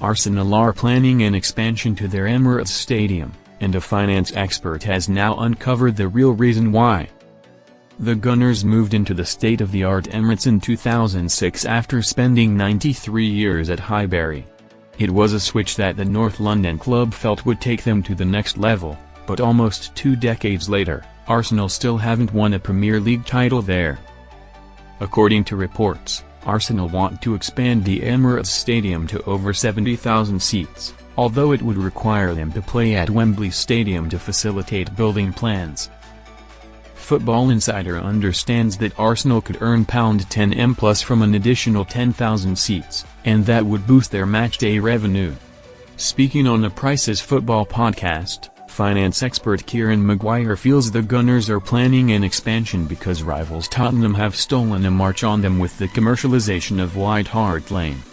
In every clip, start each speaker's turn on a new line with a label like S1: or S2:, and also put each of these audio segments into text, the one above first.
S1: Arsenal are planning an expansion to their Emirates Stadium, and a finance expert has now uncovered the real reason why. The Gunners moved into the state-of-the-art Emirates in 2006 after spending 93 years at Highbury. It was a switch that the North London club felt would take them to the next level, but almost 2 decades later, Arsenal still haven't won a Premier League title there. According to reports, Arsenal want to expand the Emirates Stadium to over 70,000 seats, although it would require them to play at Wembley Stadium to facilitate building plans. Football Insider understands that Arsenal could earn £10M plus from an additional 10,000 seats, and that would boost their matchday revenue. Speaking on the Price's Football podcast, finance expert Kieran Maguire feels the Gunners are planning an expansion because rivals Tottenham have stolen a march on them with the commercialisation of White Hart Lane.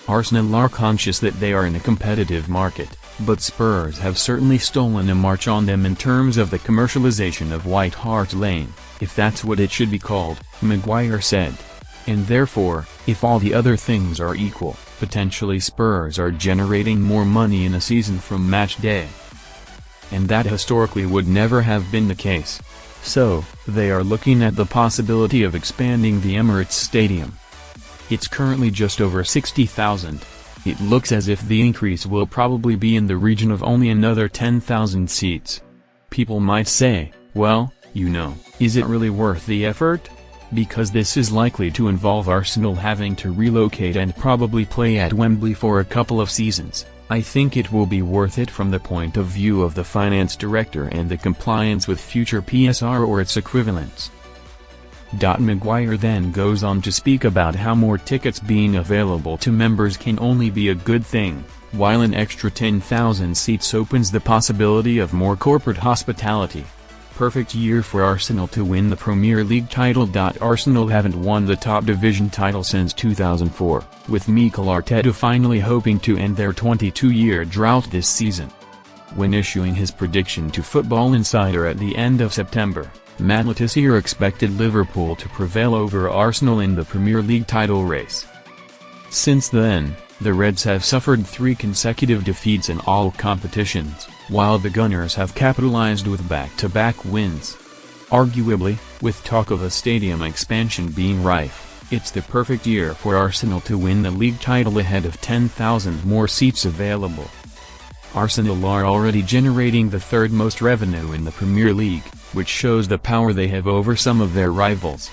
S1: Arsenal are conscious that they are in a competitive market, but Spurs have certainly stolen a march on them in terms of the commercialization of White Hart Lane, if that's what it should be called, Maguire said. And therefore, if all the other things are equal, potentially Spurs are generating more money in a season from match day. And that historically would never have been the case. So, they are looking at the possibility of expanding the Emirates Stadium. It's currently just over 60,000. It looks as if the increase will probably be in the region of only another 10,000 seats. People might say, well, is it really worth the effort? Because this is likely to involve Arsenal having to relocate and probably play at Wembley for a couple of seasons. I think it will be worth it from the point of view of the finance director and the compliance with future PSR or its equivalents. Maguire then goes on to speak about how more tickets being available to members can only be a good thing, while an extra 10,000 seats opens the possibility of more corporate hospitality. Perfect year for Arsenal to win the Premier League title. Arsenal haven't won the top division title since 2004, with Mikel Arteta finally hoping to end their 22-year drought this season. When issuing his prediction to Football Insider at the end of September, Matt Le Tissier expected Liverpool to prevail over Arsenal in the Premier League title race. Since then, the Reds have suffered 3 consecutive defeats in all competitions, while the Gunners have capitalized with back-to-back wins. Arguably, with talk of a stadium expansion being rife, it's the perfect year for Arsenal to win the league title ahead of 10,000 more seats available. Arsenal are already generating the 3rd most revenue in the Premier League, which shows the power they have over some of their rivals.